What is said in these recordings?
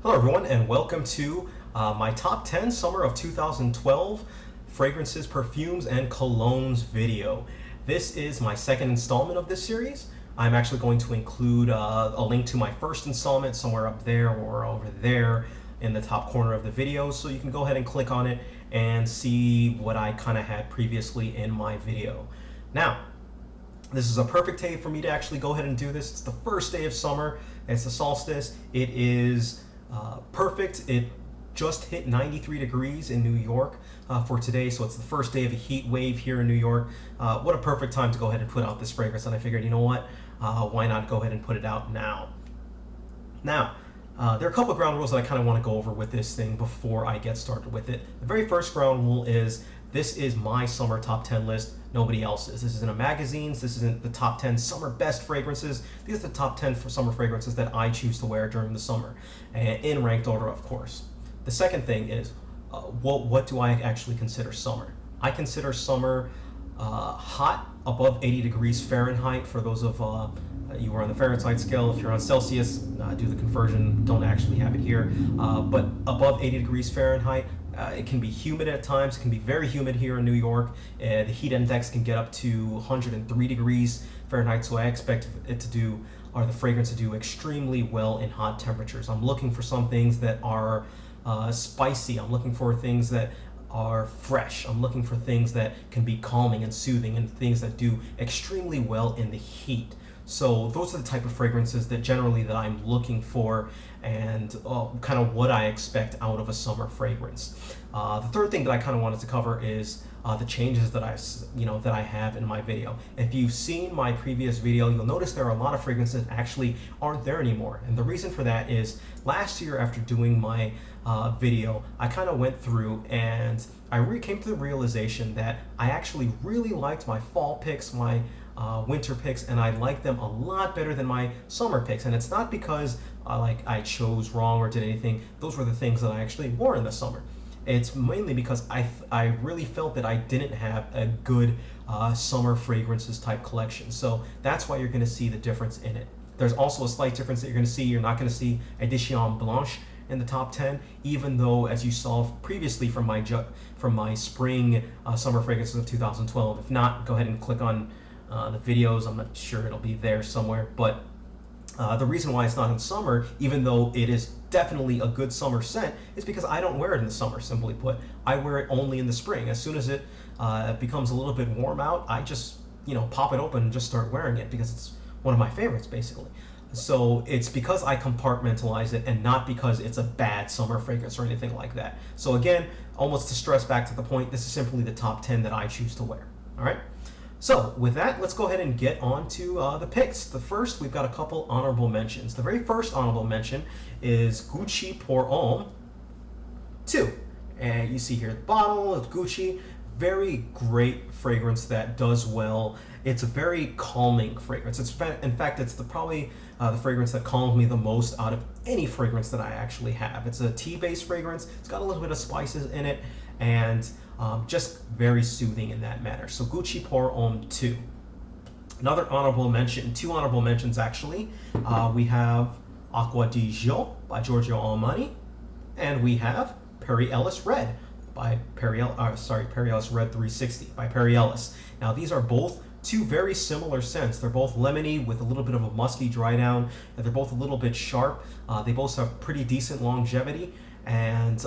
Hello everyone and welcome to my top 10 summer of 2012 fragrances, perfumes, and colognes video. This is my second installment of this series. I'm actually going to include a link to my first installment somewhere up there or over there in the top corner of the video, so you can go ahead and click on it and see what I kind of had previously in my video. Now, this is a perfect day for me to actually go ahead and do this. It's the first day of summer. It's the solstice. It is perfect. It just hit 93 degrees in New York for today, so it's the first day of a heat wave here in New York. What a perfect time to go ahead and put out this fragrance, and I figured, you know what, why not go ahead and put it out now. Now, there are a couple of ground rules that I kind of want to go over with this thing before I get started with it. The very first ground rule is this is my summer top 10 list, nobody else's. This isn't a magazine's, this isn't the top 10 summer best fragrances. These are the top 10 for summer fragrances that I choose to wear during the summer, in ranked order, of course. The second thing is, what do I actually consider summer? I consider summer hot, above 80 degrees Fahrenheit. For those of you are on the Fahrenheit scale. If you're on Celsius, do the conversion, don't actually have it here. But above 80 degrees Fahrenheit. It can be humid at times. It can be very humid here in New York. The heat index can get up to 103 degrees Fahrenheit, so I expect it to do, or the fragrance to do extremely well in hot temperatures. I'm looking for some things that are spicy. I'm looking for things that are fresh. I'm looking for things that can be calming and soothing, and things that do extremely well in the heat. So those are the type of fragrances that generally that I'm looking for, and kind of what I expect out of a summer fragrance. The third thing that I kind of wanted to cover is the changes that I have in my video. If you've seen my previous video, you'll notice there are a lot of fragrances that actually aren't there anymore. And the reason for that is last year, after doing my video, I kind of went through and I came to the realization that I actually really liked my fall picks, my winter picks, and I like them a lot better than my summer picks. And it's not because I chose wrong or did anything. Those were the things that I actually wore in the summer. It's mainly because I really felt that I didn't have a good summer fragrances type collection. So that's why you're going to see the difference in it. There's also a slight difference that you're going to see. You're not going to see Edition Blanche in the top 10, even though, as you saw previously from my spring summer fragrances of 2012. If not, go ahead and click on the videos. I'm not sure it'll be there somewhere, but the reason why it's not in summer, even though it is definitely a good summer scent, is because I don't wear it in the summer. Simply put, I wear it only in the spring. As soon as it becomes a little bit warm out, I just pop it open and just start wearing it because it's one of my favorites, basically. So it's because I compartmentalize it and not because it's a bad summer fragrance or anything like that. So again, almost to stress back to the point, this is simply the top 10 that I choose to wear. All right. So with that, let's go ahead and get on to the picks. The first, we've got a couple honorable mentions. The very first honorable mention is Gucci pour Homme 2. And you see here the bottle of Gucci. Very great fragrance that does well. It's a very calming fragrance. In fact, it's probably the fragrance that calms me the most out of any fragrance that I actually have. It's a tea-based fragrance. It's got a little bit of spices in it, and just very soothing in that manner. So Gucci pour Homme 2. Another honorable mention, two honorable mentions actually. We have Aqua di Gio by Giorgio Armani, and we have Perry Ellis Red by Perry Ellis Red 360 by Perry Ellis. Now these are both two very similar scents. They're both lemony with a little bit of a musky dry down, and they're both a little bit sharp. They both have pretty decent longevity, and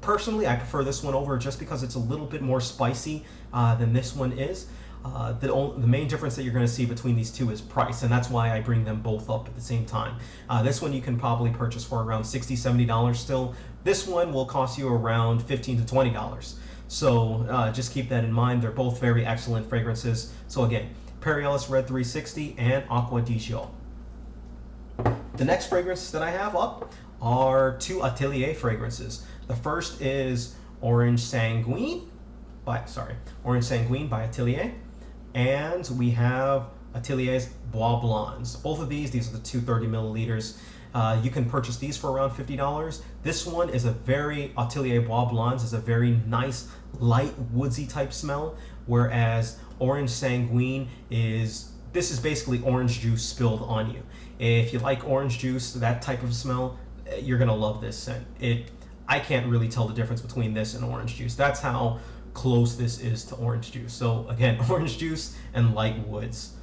personally I prefer this one over just because it's a little bit more spicy than this one is. The main difference that you're going to see between these two is price, and that's why I bring them both up at the same time. This one you can probably purchase for around $60-$70 still. This one will cost you around $15 to $20. So just keep that in mind. They're both very excellent fragrances. So again, Perry Ellis Red 360 and Aqua di Gio. The next fragrance that I have up are two Atelier fragrances. The first is Orange Sanguine by Atelier, and we have Atelier's Bois Blondes. Both of these are the two 30 milliliters. You can purchase these for around $50. This one is Atelier Bois Blondes is a very nice, light, woodsy type smell, whereas Orange Sanguine is basically orange juice spilled on you. If you like orange juice, that type of smell, you're gonna love this scent. I can't really tell the difference between this and orange juice. That's how close this is to orange juice. So again, orange juice and light woods.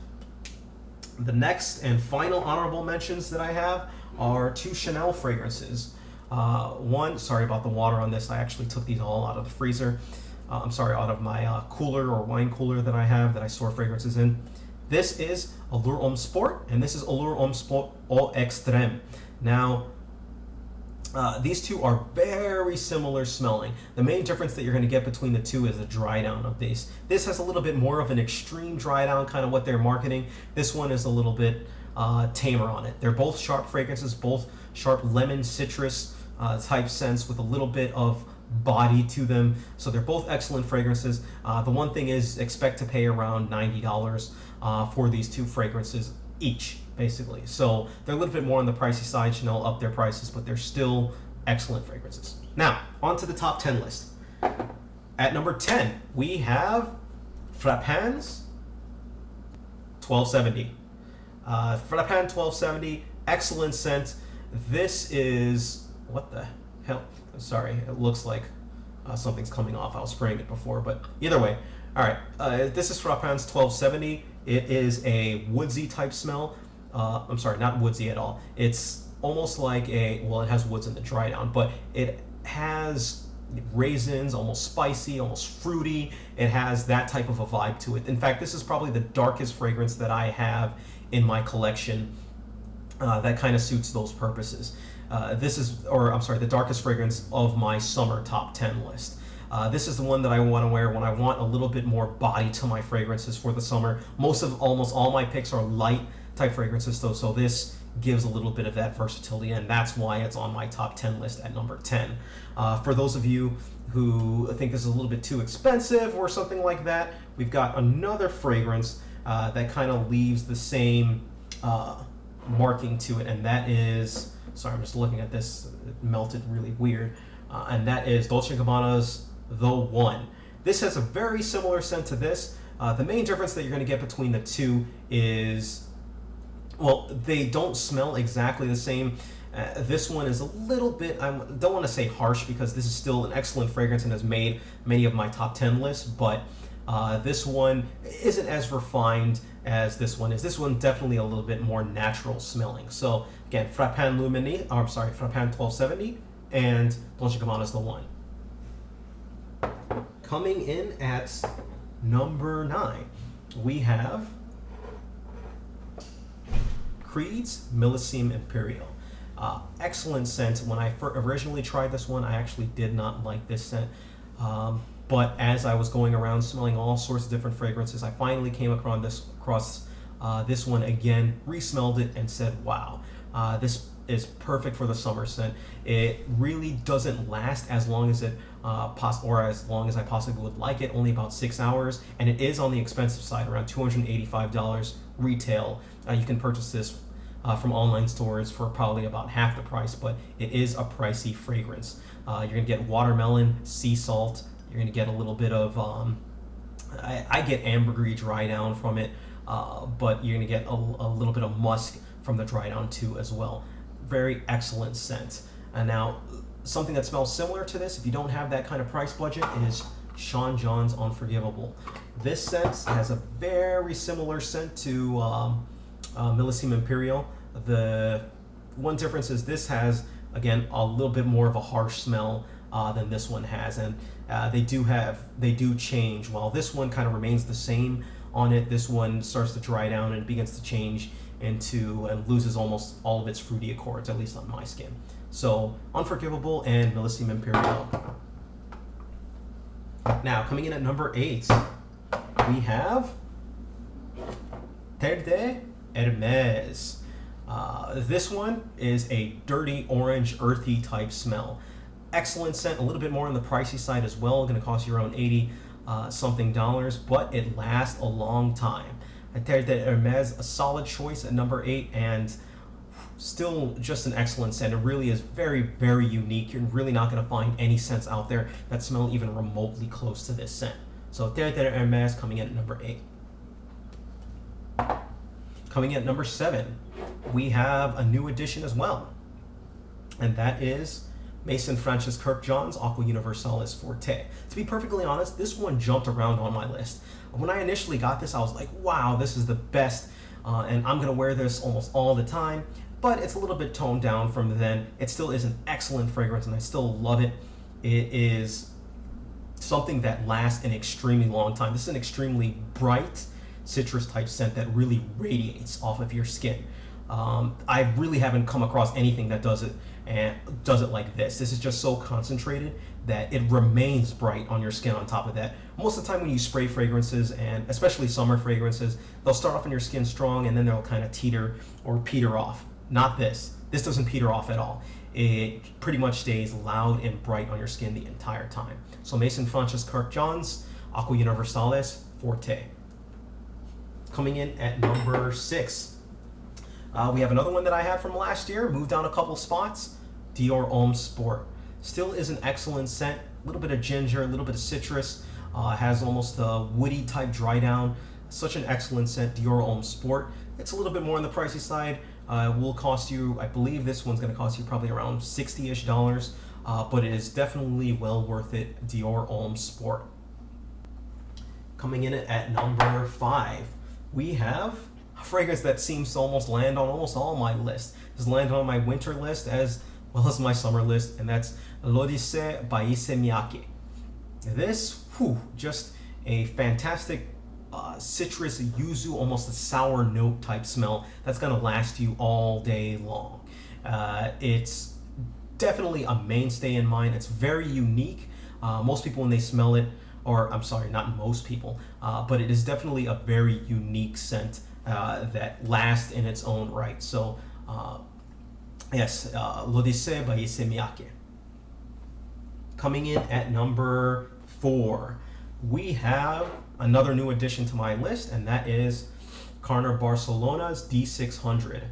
The next and final honorable mentions that I have are 2 Chanel fragrances. One, sorry about the water on this, I actually took these all out of the freezer. Out of my cooler or wine cooler that I have that I store fragrances in. This is Allure Homme Sport, and this is Allure Homme Sport Eau Extrême. Now, these two are very similar smelling. The main difference that you're going to get between the two is the dry down of these. This has a little bit more of an extreme dry down, kind of what they're marketing. This one is a little bit tamer on it. They're both sharp fragrances, both sharp lemon citrus type scents with a little bit of body to them. So they're both excellent fragrances. The one thing is expect to pay around $90 for these 2 fragrances each, basically. So they're a little bit more on the pricey side. Chanel up their prices, but they're still excellent fragrances. Now, on to the top 10 list. At number 10, we have Frapin's 1270. Frapin 1270, excellent scent. This is, what the hell? Sorry, it looks like something's coming off. I was spraying it before, but either way. All right, this is Frapin's 1270. It is a woodsy type smell. I'm sorry, not woodsy at all. It's almost like it has woods in the dry down, but it has raisins, almost spicy, almost fruity. It has that type of a vibe to it. In fact, this is probably the darkest fragrance that I have in my collection that kind of suits those purposes. The darkest fragrance of my summer top 10 list. This is the one that I want to wear when I want a little bit more body to my fragrances for the summer. Almost all my picks are light type fragrances though, so this gives a little bit of that versatility, and that's why it's on my top 10 list at number 10. For those of you who think this is a little bit too expensive or something like that, we've got another fragrance that kind of leaves the same marking to it, and that is, sorry, I'm just looking at this, it melted really weird, and that is Dolce & Gabbana's The One. This has a very similar scent to this. The main difference that you're going to get between the two is, well, they don't smell exactly the same. This one is a little bit, I don't want to say harsh because this is still an excellent fragrance and has made many of my top 10 lists, but this one isn't as refined as this one is. This one definitely a little bit more natural smelling. So again, Frapin 1270 and Dolce & Gabbana's The One. Coming in at number 9, we have Creed's Millesime Imperial. Excellent scent. When I originally tried this one, I actually did not like this scent. But as I was going around smelling all sorts of different fragrances, I finally came across this one again, re-smelled it, and said, wow, this is perfect for the summer scent. It really doesn't last as long as as long as I possibly would like it, only about 6 hours, and it is on the expensive side, around $285 retail. You can purchase this from online stores for probably about half the price, but it is a pricey fragrance. You're gonna get watermelon, sea salt. You're gonna get a little bit of, I get ambergris dry down from it, but you're gonna get a little bit of musk from the dry down too as well. Very excellent scent. And now, something that smells similar to this, if you don't have that kind of price budget, is Sean John's Unforgivable. This scent has a very similar scent to Millesime Imperial. The one difference is this has, again, a little bit more of a harsh smell than this one has, and they do change. While this one kind of remains the same on it, this one starts to dry down and begins to change into and loses almost all of its fruity accords, at least on my skin. So Unforgivable and Millesime Imperial. Now, coming in at number 8, we have Terre de Hermes. This one is a dirty orange, earthy type smell. Excellent scent, a little bit more on the pricey side as well. Going to cost you around $80 dollars, but it lasts a long time. Terre de Hermes, a solid choice at number 8, and still just an excellent scent. It really is very, very unique. You're really not going to find any scents out there that smell even remotely close to this scent. So Terre de Hermes coming in at number 8. Coming in at number 7, we have a new addition as well. and that is Maison Francis Kurkdjian's Aqua Universalis Forte. To be perfectly honest, this one jumped around on my list. When I initially got this, I was like, wow, this is the best, and I'm gonna wear this almost all the time, but it's a little bit toned down from then. It still is an excellent fragrance, and I still love it. It is something that lasts an extremely long time. This is an extremely bright citrus type scent that really radiates off of your skin. I really haven't come across anything that does it like this. This is just so concentrated that it remains bright on your skin on top of that. Most of the time when you spray fragrances, and especially summer fragrances, they'll start off on your skin strong and then they'll kind of teeter or peter off. Not this. This doesn't peter off at all. It pretty much stays loud and bright on your skin the entire time. So Maison Francis Kurkdjian's Aqua Universalis Forte. Coming in at number 6. We have another one that I had from last year, moved down a couple spots, Dior Homme Sport. Still is an excellent scent, a little bit of ginger, a little bit of citrus, has almost a woody type dry down. Such an excellent scent, Dior Homme Sport. It's a little bit more on the pricey side. Will cost you, I believe this one's going to cost you probably around $60-ish, but it is definitely well worth it, Dior Homme Sport. Coming in at number 5, we have a fragrance that seems to almost land on almost all my lists. It's landed on my winter list as well as my summer list, and that's Dolce by Issey Miyake. This, just a fantastic citrus yuzu, almost a sour note type smell that's gonna last you all day long. It's definitely a mainstay in mine. It's very unique. Most people when they smell it, or I'm sorry, not most people, but it is definitely a very unique scent that lasts in its own right. So yes, Dolce by Issey Miyake. Coming in at number 4, we have another new addition to my list, and that is Carner Barcelona's D600.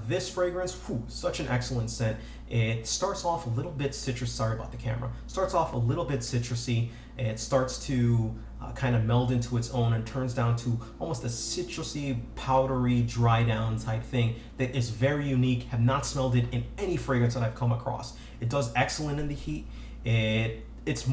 This fragrance, such an excellent scent. It starts off a little bit citrus, sorry about the camera, starts off a little bit citrusy. It starts to kind of meld into its own and turns down to almost a citrusy, powdery, dry down type thing that is very unique. Have not smelled it in any fragrance that I've come across. It does excellent in the heat. This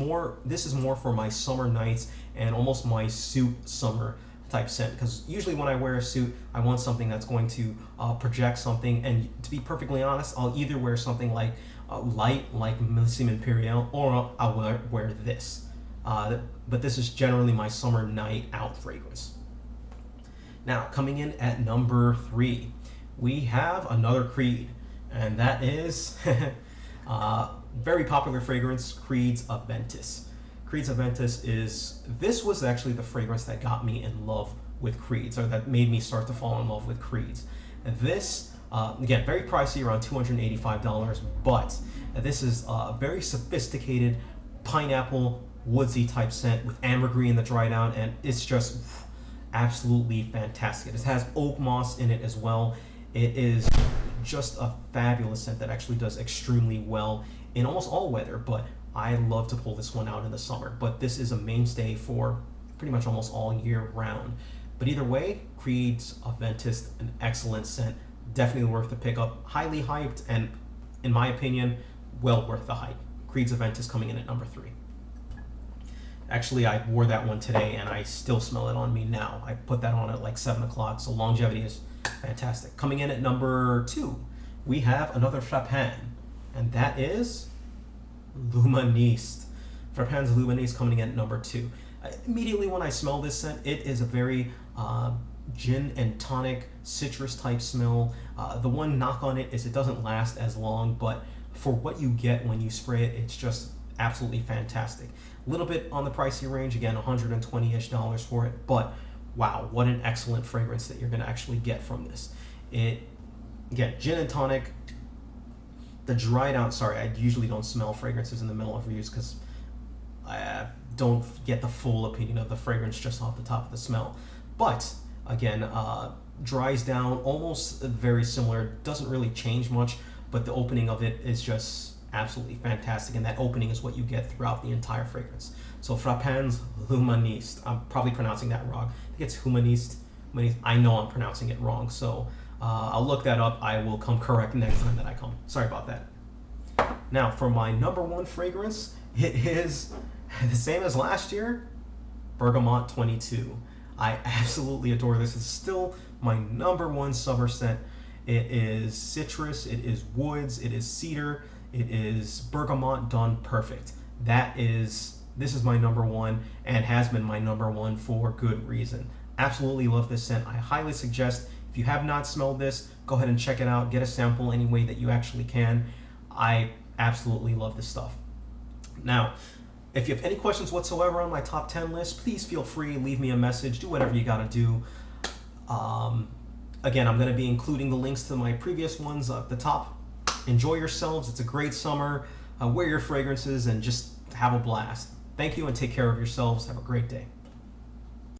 is more for my summer nights and almost my suit summer type scent, because usually when I wear a suit, I want something that's going to project something, and to be perfectly honest, I'll either wear something like light, like Millesime Imperial, or I'll wear this. But this is generally my summer night out fragrance. Now, coming in at number 3, we have another Creed, and that is very popular fragrance, Creed's Aventus. Creed's Aventus this was actually the fragrance that got me in love with Creeds, or that made me start to fall in love with Creeds. And this, again, very pricey, around $285, but this is a very sophisticated pineapple, woodsy type scent with ambergris in the dry down, and it's just absolutely fantastic. It has oak moss in it as well. It is just a fabulous scent that actually does extremely well in almost all weather, but I love to pull this one out in the summer. But this is a mainstay for pretty much almost all year round. But either way, Creed's Aventus, an excellent scent, definitely worth the pickup, highly hyped, and in my opinion, well worth the hype. Creed's Aventus coming in at number 3. Actually, I wore that one today and I still smell it on me now. I put that on at like 7 o'clock, so longevity is fantastic. Coming in at number 2, we have another Frapin, and that is L'Humaniste. Frapin's L'Humaniste coming in at number 2. Immediately when I smell this scent, it is a very gin and tonic citrus type smell. The one knock on it is it doesn't last as long, but for what you get when you spray it, it's just absolutely fantastic. A little bit on the pricey range, again, $120-ish for it, but wow, what an excellent fragrance that you're going to actually get from this. Again, gin and tonic. The dried out, sorry, I usually don't smell fragrances in the middle of reviews because I don't get the full opinion of the fragrance just off the top of the smell. But again, dries down almost very similar, doesn't really change much, but the opening of it is just absolutely fantastic, and that opening is what you get throughout the entire fragrance. So Frapin's L'Humaniste, I'm probably pronouncing that wrong. I think it's Humaniste. I know I'm pronouncing it wrong, so I'll look that up. I will come correct next time that I come. Sorry about that. Now, for my number one fragrance, it is the same as last year, Bergamote 22. I absolutely adore this. It's still my number one summer scent. It is citrus, it is woods, it is cedar, it is bergamot done perfect. This is my number one and has been my number one for good reason. Absolutely love this scent. I highly suggest, if you have not smelled this, go ahead and check it out. Get a sample any way that you actually can. I absolutely love this stuff. Now, if you have any questions whatsoever on my top 10 list, please feel free, leave me a message, do whatever you gotta do. Again, I'm gonna be including the links to my previous ones at the top. Enjoy yourselves, it's a great summer. Wear your fragrances and just have a blast. Thank you and take care of yourselves. Have a great day.